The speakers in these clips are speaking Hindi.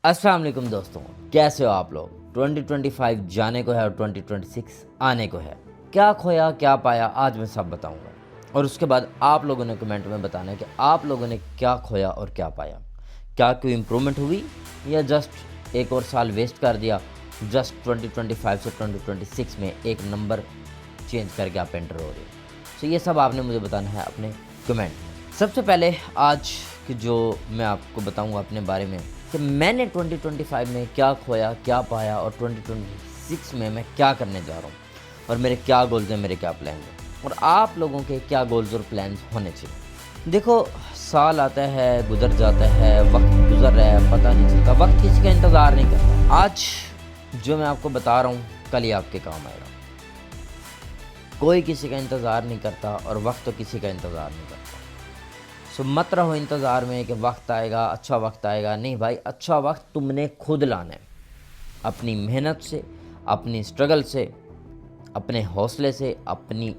अस्सलाम वालेकुम दोस्तों, कैसे हो आप लोग। 2025 जाने को है और 2026 आने को है। क्या खोया क्या पाया आज मैं सब बताऊंगा और उसके बाद आप लोगों ने कमेंट में बताना है कि आप लोगों ने क्या खोया और क्या पाया। क्या कोई इम्प्रूवमेंट हुई या जस्ट एक और साल वेस्ट कर दिया। जस्ट 2025 से 2026 में एक नंबर चेंज करके आप एंटर हो रहे हो। तो ये सब आपने मुझे बताना है अपने कमेंट में। सबसे पहले आज की जो मैं आपको बताऊंगा अपने बारे में कि मैंने 2025 में क्या खोया क्या पाया और 2026 में मैं क्या करने जा रहा हूँ और मेरे क्या गोल्स हैं, मेरे क्या प्लान हैं और आप लोगों के क्या गोल्स और प्लान्स होने चाहिए। देखो, साल आता है गुजर जाता है, वक्त गुजर रहा है, पता नहीं चलता, वक्त किसी का इंतज़ार नहीं करता। आज जो मैं आपको बता रहा हूँ कल ही आपके काम आएगा। कोई किसी का इंतज़ार नहीं करता और वक्त तो किसी का इंतज़ार नहीं करता। सो मत रहो इंतज़ार में कि वक्त आएगा, अच्छा वक्त आएगा। नहीं भाई, अच्छा वक्त तुमने खुद लाना है, अपनी मेहनत से, अपनी स्ट्रगल से, अपने हौसले से, अपनी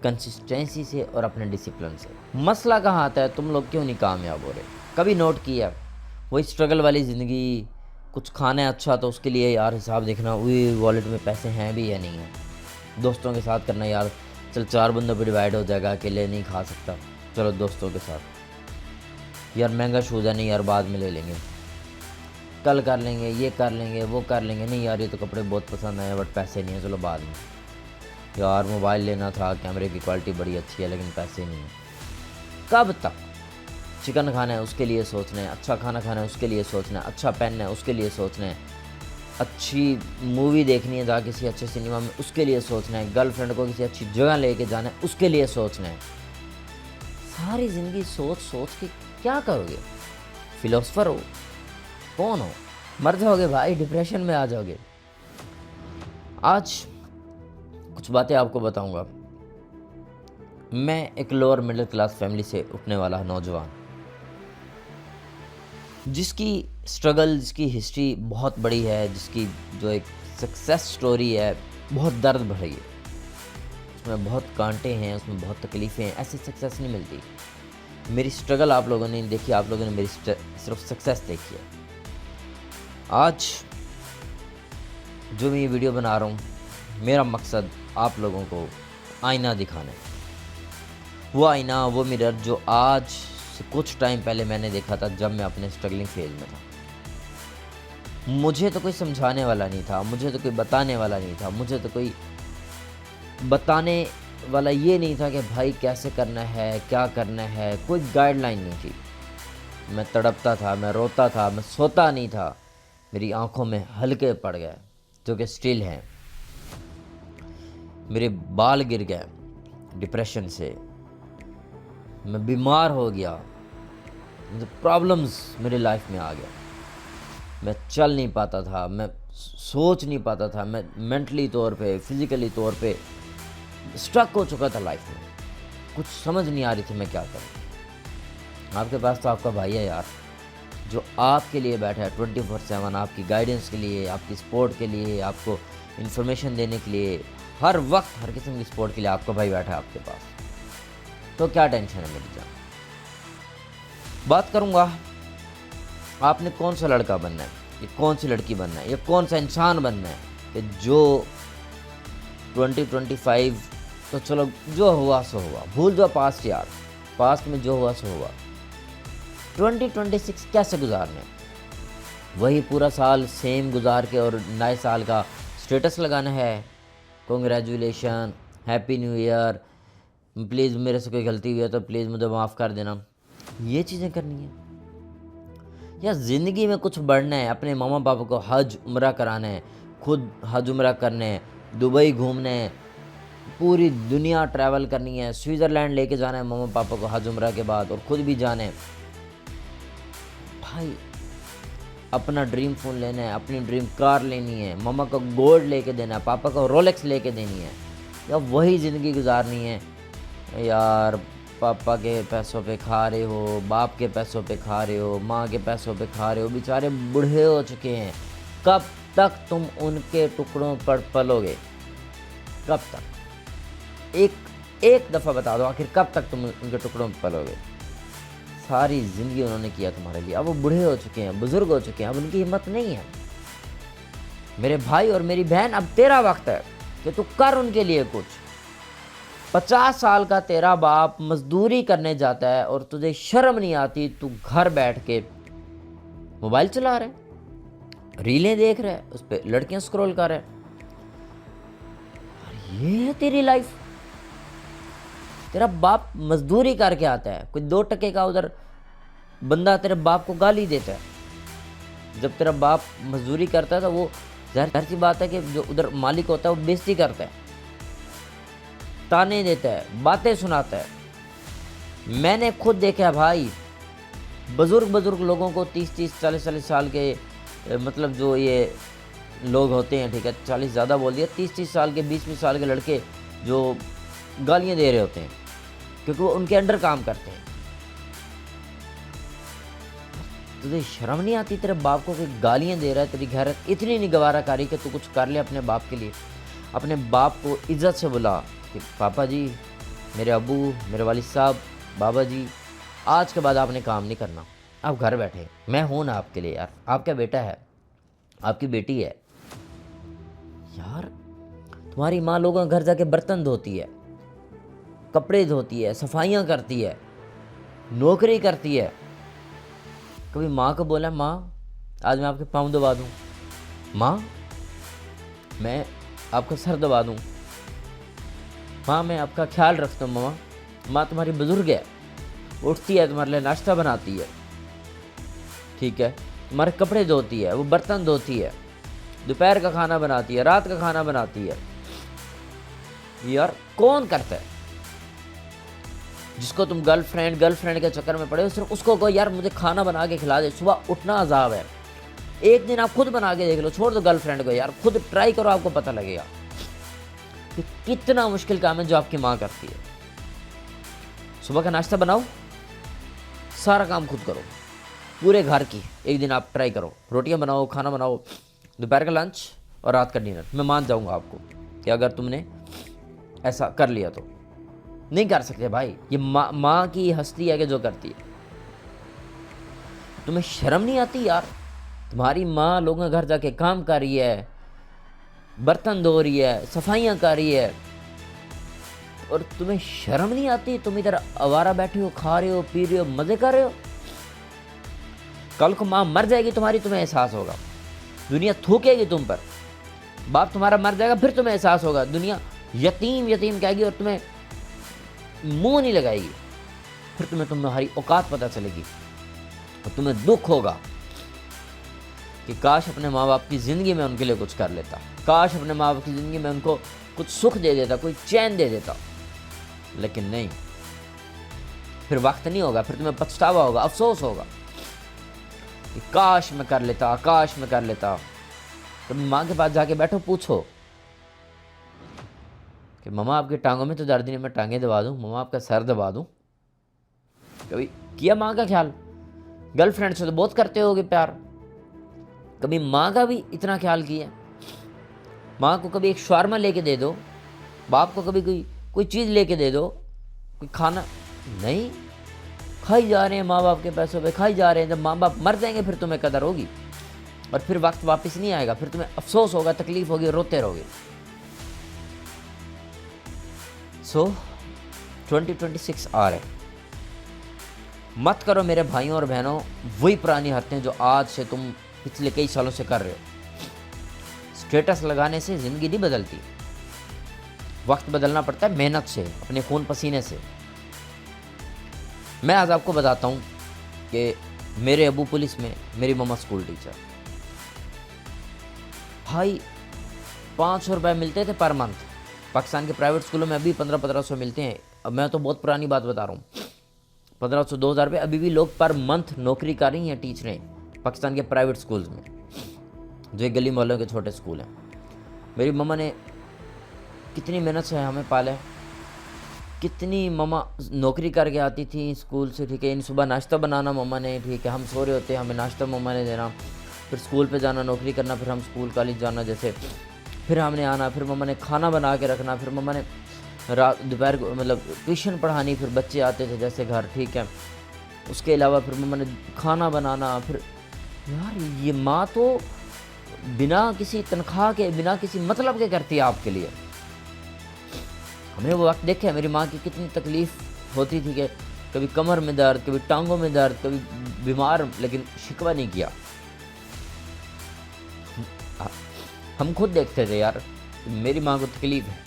कंसिस्टेंसी से और अपने डिसिप्लिन से। मसला कहाँ आता है, तुम लोग क्यों नहीं कामयाब हो रहे। कभी नोट किया वही स्ट्रगल वाली ज़िंदगी। कुछ खाना है अच्छा तो उसके लिए यार हिसाब देखना, वही वॉलेट में पैसे हैं भी या नहीं हैं। दोस्तों के साथ करना, यार चल 4 बंदों पर डिवाइड हो जाएगा, अकेले नहीं खा सकता, चलो दोस्तों के साथ। यार महंगा शूज़ है, नहीं यार बाद में ले लेंगे, कल कर लेंगे, ये कर लेंगे, वो कर लेंगे, नहीं यार ये तो कपड़े बहुत पसंद आए बट पैसे नहीं है, चलो बाद में। यार मोबाइल लेना था, कैमरे की क्वालिटी बड़ी अच्छी है लेकिन पैसे नहीं है। कब तक चिकन खाना है उसके लिए सोचना है, अच्छा खाना खाना है उसके लिए सोचना है, अच्छा पहनना है उसके लिए सोचना है, अच्छी मूवी देखनी है जहाँ किसी अच्छे सिनेमा में उसके लिए सोचना है, गर्लफ्रेंड को किसी अच्छी जगह लेके जाना है उसके लिए सोचना है। सारी ज़िंदगी सोच सोच के क्या करोगे। फिलोसफर हो, कौन हो, मर जाओगे भाई, डिप्रेशन में आ जाओगे। आज कुछ बातें आपको बताऊंगा। मैं एक लोअर मिडिल क्लास फैमिली से उठने वाला नौजवान, जिसकी स्ट्रगल, जिसकी हिस्ट्री बहुत बड़ी है, जिसकी जो एक सक्सेस स्टोरी है बहुत दर्द भरी है, उसमें बहुत कांटे हैं, उसमें बहुत तकलीफ़ें हैं। ऐसी सक्सेस नहीं मिलती। मेरी स्ट्रगल आप लोगों ने नहीं देखी, आप लोगों ने मेरी सिर्फ सक्सेस देखी है। आज जो मैं ये वीडियो बना रहा हूँ, मेरा मकसद आप लोगों को आईना दिखाना है। वो आईना, वो मिरर जो आज से कुछ टाइम पहले मैंने देखा था जब मैं अपने स्ट्रगलिंग फेज में था। मुझे तो कोई समझाने वाला नहीं था, मुझे तो कोई बताने वाला नहीं था, मुझे तो कोई बताने वाला ये नहीं था कि भाई कैसे करना है, क्या करना है, कोई गाइडलाइन नहीं थी। मैं तड़पता था, मैं रोता था, मैं सोता नहीं था, मेरी आंखों में हल्के पड़ गए जो कि स्टिल हैं, मेरे बाल गिर गए डिप्रेशन से, मैं बीमार हो गया, मुझे प्रॉब्लम्स मेरे लाइफ में आ गया, मैं चल नहीं पाता था, मैं सोच नहीं पाता था, मैं मेंटली तौर पे, फिज़िकली तौर पे स्ट्रक हो चुका था लाइफ में। कुछ समझ नहीं आ रही थी मैं क्या करूं। आपके पास तो आपका भाई है यार, जो आपके लिए बैठा है 24/7, आपकी गाइडेंस के लिए, आपकी सपोर्ट के लिए, आपको इन्फॉर्मेशन देने के लिए, हर वक्त हर किस्म की सपोर्ट के लिए आपका भाई बैठा है आपके पास। तो क्या टेंशन है मेरी जान। बात करूंगा आपने कौन सा लड़का बनना है, ये कौन सी लड़की बनना है, ये कौन सा इंसान बनना है कि जो 2025, तो चलो जो हुआ सो हुआ, भूल जाओ पास्ट यार, पास्ट में जो हुआ सो हुआ। 2026 कैसे गुजारना है, वही पूरा साल सेम गुजार के और नए साल का स्टेटस लगाना है, congratulation, happy new year, please मेरे से कोई गलती हुई है तो प्लीज़ मुझे माफ़ कर देना, ये चीज़ें करनी है। या ज़िंदगी में कुछ बढ़ना है, अपने मामा पापा को हज उम्रा कराना है, खुद हज उम्रा करने हैं, दुबई घूमना है, पूरी दुनिया ट्रैवल करनी है, स्विट्ज़रलैंड लेके जाना है मामा पापा को हज उम्रा के बाद और ख़ुद भी जाना है। भाई अपना ड्रीम फ़ोन लेना है, अपनी ड्रीम कार लेनी है, मामा को गोल्ड लेके देना है, पापा को रोलेक्स लेके देनी है, या वही ज़िंदगी गुजारनी है। यार पापा के पैसों पे खा रहे हो, बाप के पैसों पे खा रहे हो, माँ के पैसों पे खा रहे हो, बेचारे बूढ़े हो चुके हैं, कब तक तुम उनके टुकड़ों पर पलोगे, कब तक। एक दफ़ा बता दो आखिर कब तक तुम उनके टुकड़ों पर पलोगे। सारी ज़िंदगी उन्होंने किया तुम्हारे लिए, अब वो बूढ़े हो चुके हैं, बुज़ुर्ग हो चुके हैं, अब उनकी हिम्मत नहीं है। मेरे भाई और मेरी बहन, अब तेरा वक्त है कि तू कर उनके लिए कुछ। 50 साल का तेरा बाप मजदूरी करने जाता है और तुझे शर्म नहीं आती, तू घर बैठ के मोबाइल चला रहा है, रीलें देख रहा है, उस पर लड़कियां स्क्रॉल कर रहा है। ये है तेरी लाइफ। तेरा बाप मजदूरी करके आता है, कोई 2 टके का उधर बंदा तेरे बाप को गाली देता है। जब तेरा बाप मजदूरी करता है तो वो जाहिर सी बात है कि जो उधर मालिक होता है वो बेइज्जती करता है, ताने देता है, बातें सुनाता है। मैंने खुद देखा भाई, बुजुर्ग लोगों को 30 40 साल के मतलब जो ये लोग होते हैं, ठीक है 40 ज़्यादा बोल दिया, 30 साल के 20 साल के लड़के जो गालियां दे रहे होते हैं क्योंकि वो उनके अंडर काम करते हैं। तुझे शर्म नहीं आती तेरे बाप को कि गालियां दे रहा है? तेरी गैरत इतनी नहीं गवारा कारी कि तू कुछ कर ले अपने बाप के लिए। अपने बाप को इज्जत से बुला कि पापा जी, मेरे अब्बू, मेरे वालिद साहब, बाबा जी, आज के बाद आपने काम नहीं करना, आप घर बैठे, मैं हूं ना आपके लिए। यार आपका बेटा है, आपकी बेटी है यार। तुम्हारी माँ लोगों के घर जाके बर्तन धोती है, कपड़े धोती है, सफाइयाँ करती है, नौकरी करती है। कभी माँ को बोला माँ आज मैं आपके पाँव दबा दूँ, माँ मैं आपका सर दबा दूँ, माँ मैं आपका ख्याल रखता हूँ। माँ माँ तुम्हारी बुजुर्ग है, उठती है, तुम्हारे लिए नाश्ता बनाती है, ठीक है, तुम्हारे कपड़े धोती है, वो बर्तन धोती है, दोपहर का खाना बनाती है, रात का खाना बनाती है। यार कौन करता है? जिसको तुम गर्लफ्रेंड के चक्कर में पड़े हो, सिर्फ उसको कहो यार मुझे खाना बना के खिला दे, सुबह उठना अजाब है। एक दिन आप खुद बना के देख लो, छोड़ दो गर्लफ्रेंड को, यार खुद ट्राई करो, आपको पता लगेगा कि कितना मुश्किल काम है जो आपकी माँ करती है। सुबह का नाश्ता बनाओ, सारा काम खुद करो, पूरे घर की। एक दिन आप ट्राई करो, रोटियां बनाओ, खाना बनाओ, दोपहर का लंच और रात का डिनर। मैं मान जाऊंगा आपको कि अगर तुमने ऐसा कर लिया तो। नहीं कर सकते भाई, ये माँ की हस्ती है कि जो करती है। तुम्हें शर्म नहीं आती यार? तुम्हारी माँ लोगों के घर जाके काम कर रही है, बर्तन धो रही है, सफाइयाँ कर रही है, और तुम्हें शर्म नहीं आती? तुम इधर आवारा बैठे हो, खा रहे हो, पी रहे हो, मजे कर रहे हो। कल को माँ मर जाएगी तुम्हारी, तुम्हें एहसास होगा, दुनिया थूकेगी तुम पर। बाप तुम्हारा मर जाएगा, फिर तुम्हें एहसास होगा, दुनिया यतीम कहेगी और तुम्हें मुंह नहीं लगाएगी। फिर तुम्हारी औकात पता चलेगी और तुम्हें दुख होगा कि काश अपने माँ बाप की ज़िंदगी में उनके लिए कुछ कर लेता, काश अपने माँ बाप की ज़िंदगी में उनको कुछ सुख दे देता, कोई चैन दे देता। लेकिन नहीं, फिर वक्त नहीं होगा, फिर तुम्हें पछतावा होगा, अफसोस होगा कि काश मैं कर लेता, काश मैं कर लेता। कभी माँ के पास जाके बैठो, पूछो कि मम्मा आपकी टांगों में तो दर्द नहीं, मैं टांगें दबा दूँ, मम्मा आपका सर दबा दूँ। कभी किया माँ का ख्याल? गर्लफ्रेंड से तो बहुत करते होगे प्यार, कभी माँ का भी इतना ख्याल किया? माँ को कभी एक शवारमा लेके दे दो, बाप को कभी कोई चीज़ लेके दे दो, कोई खाना नहीं। खाई जा रहे हैं माँ बाप के पैसों पे, खाई जा रहे हैं। जब माँ बाप मर जाएंगे फिर तुम्हें कदर होगी और फिर वक्त वापस नहीं आएगा, फिर तुम्हें अफसोस होगा, तकलीफ होगी, रोते रहोगे। सो 2026 आ रहे, मत करो मेरे भाइयों और बहनों वही पुरानी हरकतें जो आज से तुम पिछले कई सालों से कर रहे हो। स्टेटस लगाने से ज़िंदगी नहीं बदलती, वक्त बदलना पड़ता है मेहनत से, अपने खून पसीने से। मैं आज आपको बताता हूँ कि मेरे अबू पुलिस में, मेरी मम्मा स्कूल टीचर। भाई 500 रुपये मिलते थे पर मंथ। पाकिस्तान के प्राइवेट स्कूलों में अभी 1500 मिलते हैं। अब मैं तो बहुत पुरानी बात बता रहा हूँ, 1500 2000 रुपये अभी भी लोग पर मंथ नौकरी कर रही हैं टीचरें पाकिस्तान के प्राइवेट स्कूल्स में, जो गली मोहल्लों के छोटे स्कूल हैं। मेरी मम्मा ने कितनी मेहनत से हमें पाला है, कितनी मम्मा नौकरी करके आती थी स्कूल से, ठीक है। इन सुबह नाश्ता बनाना मम्मा ने, ठीक है, हम सो रहे होते, हमें नाश्ता मम्मा ने देना, फिर स्कूल पे जाना, नौकरी करना, फिर हम स्कूल कॉलेज जाना, जैसे फिर हमने आना, फिर मम्मा ने खाना बना के रखना, फिर मम्मा ने रात दोपहर को मतलब ट्यूशन पढ़ानी, फिर बच्चे आते थे जैसे घर, ठीक है, उसके अलावा फिर मम्मा ने खाना बनाना, फिर यार ये माँ तो बिना किसी तनख्वाह के, बिना किसी मतलब के करती है आपके लिए। हमने वो वक्त देखा है मेरी माँ की कितनी तकलीफ़ होती थी कि कभी कमर में दर्द, कभी टांगों में दर्द, कभी बीमार, लेकिन शिकवा नहीं किया। हम खुद देखते थे यार मेरी माँ को तकलीफ़ है।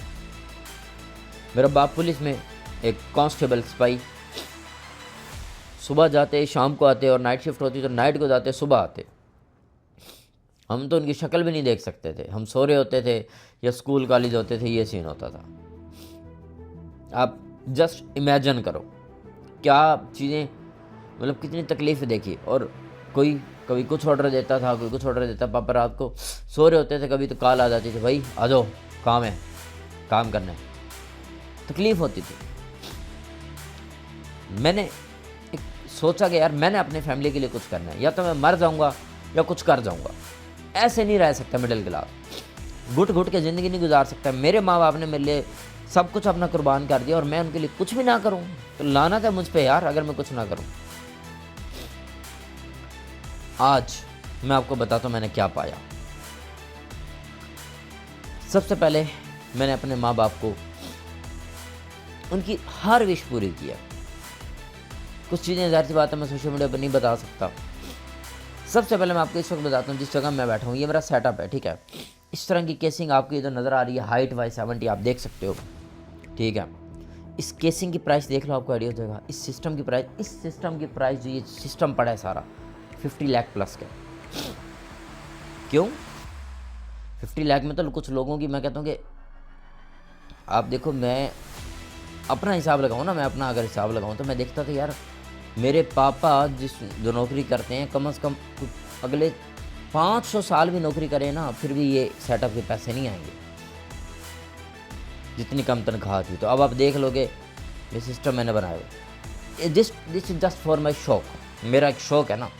मेरा बाप पुलिस में एक कांस्टेबल सिपाही, सुबह जाते शाम को आते, और नाइट शिफ्ट होती तो नाइट को जाते सुबह आते। हम तो उनकी शक्ल भी नहीं देख सकते थे, हम सो रहे होते थे या स्कूल कॉलेज होते थे, ये सीन होता था। आप जस्ट इमेजिन करो क्या चीज़ें, मतलब कितनी तकलीफ़ देखी। और कोई कभी कुछ ऑर्डर देता था, कोई कुछ ऑर्डर देता। पापा रात को सो रहे होते थे, कभी तो कॉल आ जाती थी, भाई आ जाओ काम है, काम करना है। तकलीफ़ होती थी। मैंने एक सोचा कि यार मैंने अपने फैमिली के लिए कुछ करना है, या तो मैं मर जाऊंगा या कुछ कर जाऊंगा। ऐसे नहीं रह सकता मिडिल क्लास, घुट घुट के ज़िंदगी नहीं गुजार सकता। मेरे माँ बाप ने मेरे लिए सब कुछ अपना कुर्बान कर दिया और मैं उनके लिए कुछ भी ना करूं, तो लानत है मुझ पे यार अगर मैं कुछ ना करूं। आज मैं आपको बताता हूं मैंने क्या पाया। सबसे पहले मैंने अपने माँ बाप को उनकी हर विश पूरी किया। कुछ चीज़ें ज़ाहिर सी बात है मैं सोशल मीडिया पर नहीं बता सकता। सबसे पहले मैं आपको इस वक्त बताता हूँ जिस जगह मैं बैठा हूँ, ये मेरा सेटअप है, ठीक है। इस तरह की केसिंग आपको इधर नज़र आ रही है, हाइट वाई 70 आप देख सकते हो, ठीक है। इस केसिंग की प्राइस देख लो, आपको आइडिया हो जाएगा। इस सिस्टम की प्राइस जो ये सिस्टम पड़ा है सारा 50 लाख प्लस का। क्यों 50 लाख में तो कुछ लोगों की, मैं कहता हूँ कि आप देखो, मैं अपना हिसाब लगाऊँ ना, मैं अपना अगर हिसाब लगाऊँ तो मैं देखता था यार मेरे पापा जो नौकरी करते हैं, कम से कम अगले 500 साल भी नौकरी करें ना, फिर भी ये सेटअप के पैसे नहीं आएंगे जितनी कम तनख्वाह थी। तो अब आप देख लोगे ये सिस्टम मैंने बनाया। This is just for my शौक, मेरा एक शौक है ना।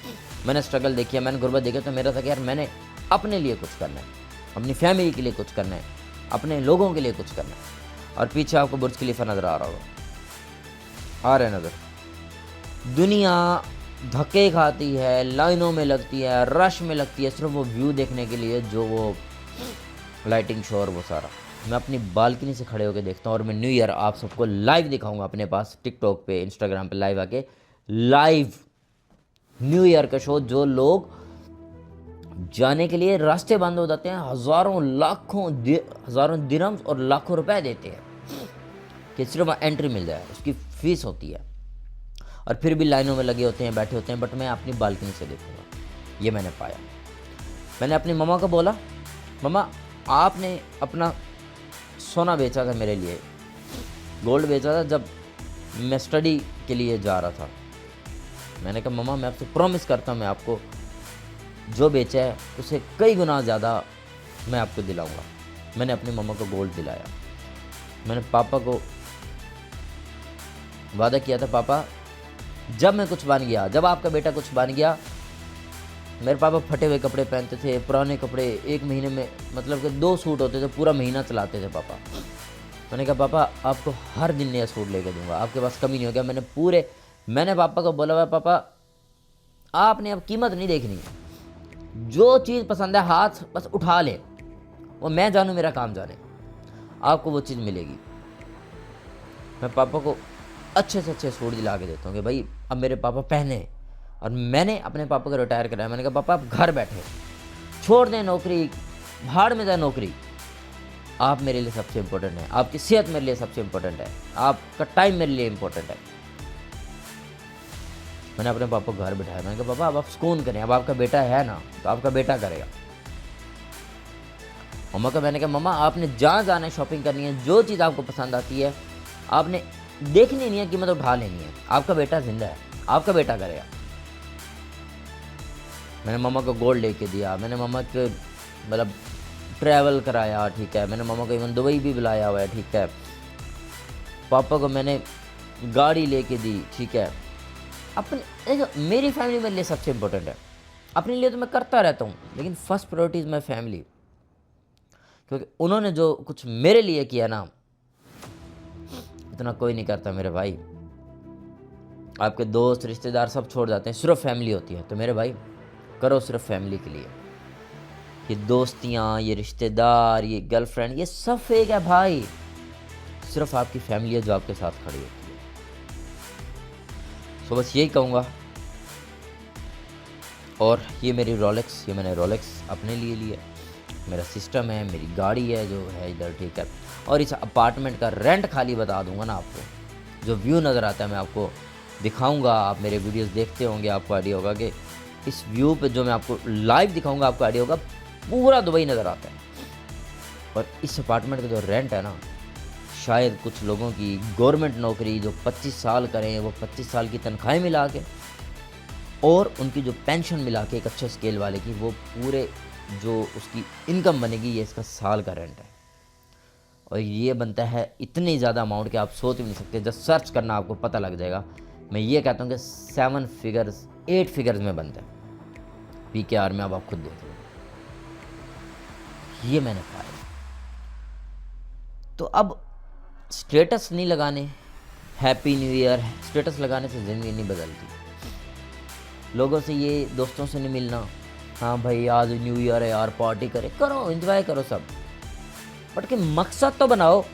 मैंने स्ट्रगल देखी है, मैंने गुर्बत देखी, तो मेरा था कि यार मैंने अपने लिए कुछ करना है, अपनी फैमिली के लिए कुछ करना है, अपने लोगों के लिए कुछ करना है। और पीछे आपको बुर्ज खलीफा नज़र आ रहा होगा, आ रहा है नज़र। दुनिया धक्के खाती है, लाइनों में लगती है, रश में लगती है, सिर्फ वो व्यू देखने के लिए, जो वो लाइटिंग शो और वो सारा। मैं अपनी बालकनी से खड़े होकर देखता हूँ और मैं न्यू ईयर आप सबको लाइव दिखाऊंगा अपने पास, टिकटॉक पे, इंस्टाग्राम पे लाइव आके, लाइव न्यू ईयर का शो। जो लोग जाने के लिए रास्ते बंद हो जाते हैं, हज़ारों दिरहम्स और लाखों रुपए देते हैं कि सिर्फ एंट्री मिल जाए, उसकी फीस होती है, और फिर भी लाइनों में लगे होते हैं, बैठे होते हैं। बट मैं अपनी बालकनी से देखूंगा, ये मैंने पाया। मैंने अपनी मम्मा को बोला, मम्मा आपने अपना सोना बेचा था मेरे लिए, गोल्ड बेचा था जब मैं स्टडी के लिए जा रहा था। मैंने कहा मम्मा मैं आपसे प्रॉमिस करता हूँ मैं आपको जो बेचा है उसे कई गुना ज़्यादा मैं आपको दिलाऊंगा। मैंने अपनी मम्मा को गोल्ड दिलाया। मैंने पापा को वादा किया था, पापा जब मैं कुछ बन गया, जब आपका बेटा कुछ बन गया। मेरे पापा फटे हुए कपड़े पहनते थे, पुराने कपड़े, एक महीने में मतलब कि 2 सूट होते थे, पूरा महीना चलाते थे पापा। मैंने कहा पापा आपको हर दिन नया सूट लेके दूंगा, आपके पास कमी नहीं हो गया। मैंने पापा को बोला हुआ, पापा आपने अब कीमत नहीं देखनी, जो चीज़ पसंद है हाथ बस उठा ले, वो मैं जानूँ मेरा काम जाने, आपको वो चीज़ मिलेगी। मैं पापा को अच्छे से अच्छे सूट दिला के देता हूँ कि भाई अब मेरे पापा पहने। और मैंने अपने पापा को रिटायर कराया। मैंने कहा पापा आप घर बैठे, छोड़ दें नौकरी, भाड़ में जाए नौकरी, आप मेरे लिए सबसे इम्पोर्टेंट है, आपकी सेहत मेरे लिए सबसे इम्पोर्टेंट है, आपका टाइम मेरे लिए इम्पोर्टेंट है। मैंने अपने पापा को घर बिठाया। मैंने कहा पापा अब आप सुकून करें, अब आपका बेटा है ना तो आपका बेटा करेगा। मम्मा को मैंने कहा मम्मा आपने जहाँ जाना है शॉपिंग करनी है, जो चीज़ आपको पसंद आती है आपने देखनी नहीं है, कीमत उठा लेनी है, आपका बेटा जिंदा है, आपका बेटा करेगा। मैंने मम्मा को गोल्ड लेके दिया, मैंने मम्मा को मतलब ट्रैवल कराया, ठीक है। मैंने मम्मा को इवन दुबई भी बुलाया हुआ है, ठीक है। पापा को मैंने गाड़ी लेके दी, ठीक है। अपने मेरी फैमिली मेरे लिए सबसे इम्पोर्टेंट है। अपने लिए तो मैं करता रहता हूँ, लेकिन first priority is my family, क्योंकि उन्होंने जो कुछ मेरे लिए किया ना, इतना कोई नहीं करता मेरे भाई। आपके दोस्त रिश्तेदार सब छोड़ जाते हैं, सिर्फ फैमिली होती है। तो मेरे भाई करो सिर्फ फैमिली के लिए। ये दोस्तियाँ, ये रिश्तेदार, ये गर्लफ्रेंड, ये सब फेक है भाई। सिर्फ आपकी फैमिली है जो आपके साथ खड़ी होती है। तो बस यही कहूँगा। और ये मेरी रोलेक्स, ये मैंने रोलेक्स अपने लिए लिया। मेरा सिस्टम है, मेरी गाड़ी है जो है इधर, ठीक है। और इस अपार्टमेंट का रेंट खाली बता दूंगा ना आपको, जो व्यू नज़र आता है मैं आपको दिखाऊंगा। आप मेरे वीडियोस देखते होंगे, आपको आइडिया होगा कि इस व्यू पे जो मैं आपको लाइव दिखाऊंगा, आपको आइडिया होगा पूरा दुबई नज़र आता है। और इस अपार्टमेंट का जो रेंट है ना, शायद कुछ लोगों की गवर्नमेंट नौकरी जो 25 साल करें, वो 25 साल की तनख्वाहें मिला के और उनकी जो पेंशन मिला के एक अच्छे स्केल वाले की, वो पूरे जो उसकी इनकम बनेगी, ये इसका साल का रेंट है। और ये बनता है इतनी ज़्यादा अमाउंट कि आप सोच भी नहीं सकते। जब सर्च करना आपको पता लग जाएगा। मैं ये कहता हूँ कि 7 फिगर्स 8 फिगर्स में बनता है PKR में। अब आप खुद देख लो, ये मैंने पाया। तो अब स्टेटस नहीं लगाने, हैप्पी न्यू ईयर स्टेटस लगाने से ज़िंदगी नहीं बदलती। लोगों से ये दोस्तों से नहीं मिलना, हाँ भाई आज न्यू ईयर है यार पार्टी करें, करो एंजॉय करो सब, बट कि मकसद तो बनाओ।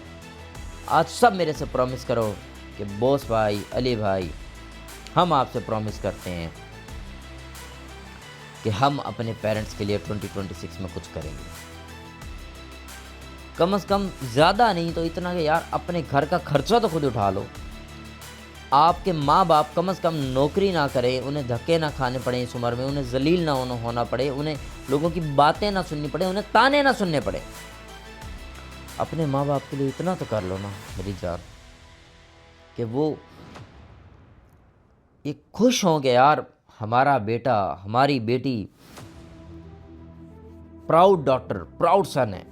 आज सब मेरे से प्रॉमिस करो कि बॉस भाई, अली भाई, हम आपसे प्रॉमिस करते हैं कि हम अपने पेरेंट्स के लिए 2026 में कुछ करेंगे। कम से कम ज़्यादा नहीं तो इतना कि यार अपने घर का खर्चा तो खुद उठा लो। आपके माँ बाप कम से कम नौकरी ना करें, उन्हें धक्के ना खाने पड़े इस उम्र में, उन्हें जलील ना होना पड़े, उन्हें लोगों की बातें ना सुननी पड़े, उन्हें ताने ना सुनने पड़े। अपने माँ बाप के लिए इतना तो कर लो ना मेरी जान, कि वो ये खुश हों कि यार हमारा बेटा, हमारी बेटी प्राउड डॉटर, प्राउड सन है।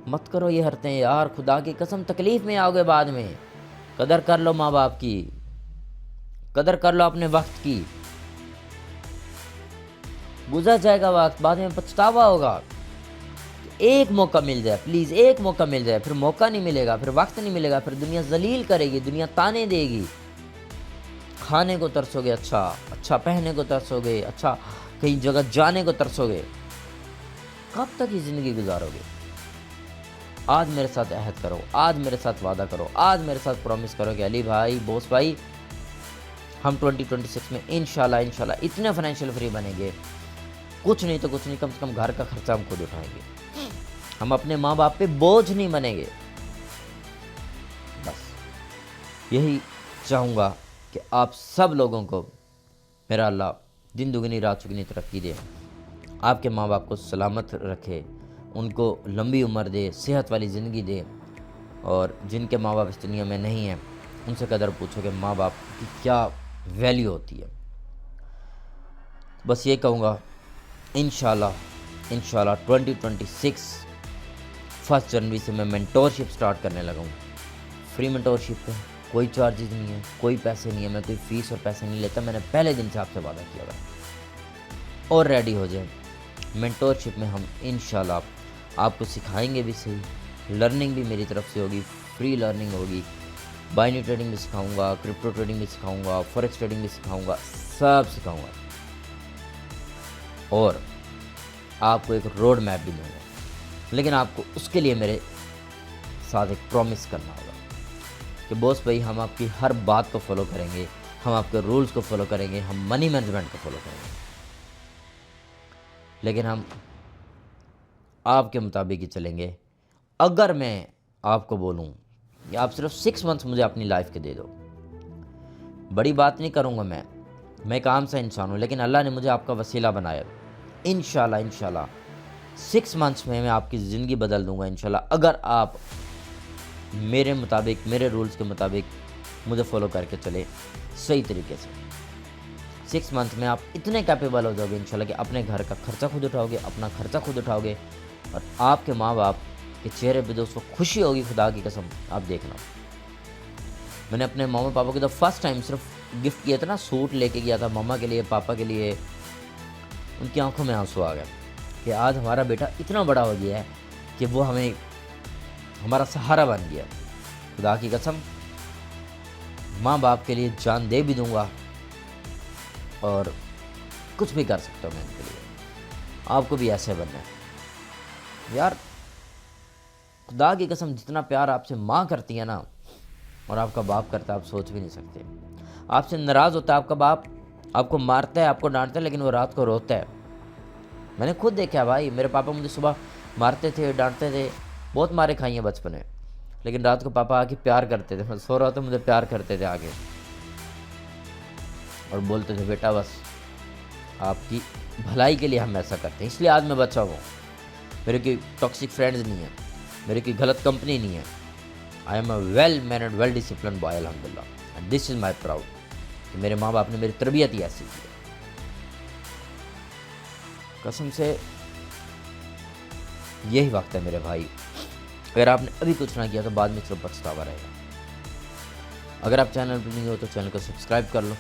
मत करो ये हरतें यार, खुदा की कसम तकलीफ में आओगे बाद में। कदर कर लो माँ बाप की, कदर कर लो अपने वक्त की। गुजर जाएगा वक्त, बाद में पछतावा होगा। एक मौका मिल जाए प्लीज़, एक मौका मिल जाए, फिर मौका नहीं मिलेगा, फिर वक्त नहीं मिलेगा, फिर दुनिया जलील करेगी, दुनिया ताने देगी। खाने को तरसोगे, अच्छा अच्छा पहनने को तरसोगे, अच्छा कहीं जगह जाने को तरसोगे। कब तक ये ज़िंदगी गुजारोगे? आज मेरे साथ अहद करो, आज मेरे साथ वादा करो, आज मेरे साथ प्रॉमिस करो कि अली भाई, बॉस भाई, हम 2026 में इंशाल्लाह इतने फाइनेंशियल फ्री बनेंगे, कुछ नहीं तो कुछ नहीं, कम से कम घर का खर्चा हम खुद उठाएंगे। हम अपने माँ बाप पे बोझ नहीं बनेंगे। बस यही चाहूँगा कि आप सब लोगों को मेरा अल्लाह दिन दुगनी रात चुगनी तरक्की दे, आपके माँ बाप को सलामत रखे, उनको लंबी उम्र दे, सेहत वाली ज़िंदगी दे। और जिनके माँ बाप इस दुनिया में नहीं हैं, उनसे कदर पूछो कि माँ बाप की क्या वैल्यू होती है। बस ये कहूँगा, इंशाल्लाह 2026 1 जनवरी से मैं मेंटोरशिप स्टार्ट करने लगा हूँ। फ्री मेंटोरशिप है, कोई चार्जेस नहीं है, कोई पैसे नहीं है, मैं कोई फ़ीस और पैसे नहीं लेता। मैंने पहले दिन से आपसे वादा किया था। और रेडी हो जाए, मेंटोरशिप में हम इंशाल्लाह आपको सिखाएंगे भी सही, लर्निंग भी मेरी तरफ से होगी, फ्री लर्निंग होगी। बाइनरी ट्रेडिंग भी सिखाऊंगा, क्रिप्टो ट्रेडिंग भी सिखाऊंगा, फॉरेक्स ट्रेडिंग भी सिखाऊंगा, सब सिखाऊंगा। और आपको एक रोड मैप भी दूंगा, लेकिन आपको उसके लिए मेरे साथ एक प्रॉमिस करना होगा कि बॉस भाई, हम आपकी हर बात को फॉलो करेंगे, हम आपके रूल्स को फॉलो करेंगे, हम मनी मैनेजमेंट को फॉलो करेंगे, लेकिन हम आपके मुताबिक ही चलेंगे। अगर मैं आपको बोलूं कि आप सिर्फ 6 मंथ्स मुझे अपनी लाइफ के दे दो, बड़ी बात नहीं करूंगा मैं एक आम सा इंसान हूं, लेकिन अल्लाह ने मुझे आपका वसीला बनाया। इंशाल्लाह 6 मंथ्स में मैं आपकी ज़िंदगी बदल दूंगा इंशाल्लाह, अगर आप मेरे मुताबिक, मेरे रूल्स के मुताबिक मुझे फॉलो करके चले सही तरीके से। 6 मंथ में आप इतने कैपेबल हो जाओगे इंशाल्लाह कि अपने घर का खर्चा खुद उठाओगे, अपना खर्चा खुद उठाओगे, और आपके माँ बाप के चेहरे पे दोस्तों खुशी होगी, खुदा की कसम। आप देखना, मैंने अपने मामा पापा को तो फर्स्ट टाइम सिर्फ गिफ्ट किया था ना, सूट लेके गया था मामा के लिए, पापा के लिए। उनकी आंखों में आंसू आ गए कि आज हमारा बेटा इतना बड़ा हो गया है कि वो हमें हमारा सहारा बन गया। खुदा की कसम, माँ बाप के लिए जान दे भी दूंगा और कुछ भी कर सकता हूँ मैं इनके लिए। आपको भी ऐसे बनना है यार। खुदा की कसम, जितना प्यार आपसे माँ करती है ना और आपका बाप करता है, आप सोच भी नहीं सकते। आपसे नाराज़ होता है आपका बाप, आपको मारता है, आपको डांटता है, लेकिन वो रात को रोता है। मैंने खुद देखा है भाई, मेरे पापा मुझे सुबह मारते थे, डांटते थे, बहुत मारे खाई हैं बचपन में, लेकिन रात को पापा आके प्यार करते थे। मैं सो रहा था, मुझे प्यार करते थे आगे और बोलते थे बेटा बस आपकी भलाई के लिए हम ऐसा करते हैं, इसलिए आज मैं बचा हुआ हूँ। मेरे की टॉक्सिक फ्रेंड्स नहीं है, मेरे की गलत कंपनी नहीं है। I am a well mannered, well discipline boy अल्हम्दुलिल्लाह, and this is my proud कि मेरे माँ बाप ने मेरी तरबियत ही ऐसी की है। कसम से यही वक्त है मेरे भाई, अगर आपने अभी कुछ ना किया तो बाद में सिर्फ पछतावा रहेगा। अगर आप चैनल पर नहीं हो तो चैनल को सब्सक्राइब कर लो,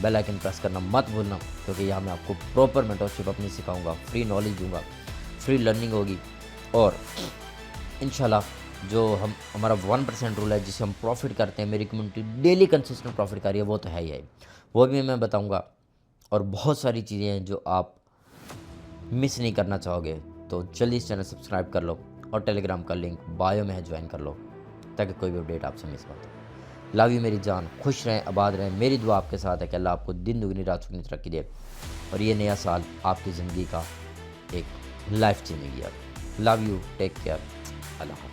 बेल आइकन प्रेस करना मत भूलना, क्योंकि यहाँ मैं आपको प्रॉपर मेंटरशिप अपनी सिखाऊंगा, फ्री नॉलेज दूंगा, फ्री लर्निंग होगी। और इंशाल्लाह जो हमारा 1% रूल है जिसे हम प्रॉफिट करते हैं, मेरी कम्युनिटी डेली कंसिस्टेंट प्रॉफिट कर रही है, वो तो है ही है, वो भी मैं बताऊँगा। और बहुत सारी चीज़ें हैं जो आप मिस नहीं करना चाहोगे, तो जल्दी इस चैनल सब्सक्राइब कर लो और टेलीग्राम का लिंक बायो में है, ज्वाइन कर लो, ताकि कोई भी अपडेट आपसे मिस ना हो। लव यू मेरी जान, खुश रहें, आबाद रहें। मेरी दुआ आपके साथ है कि अल्लाह आपको दिन दुगनी रात चुगनी तरक्की दे और ये नया साल आपकी ज़िंदगी का एक life changing year. Love you, take care, Allah.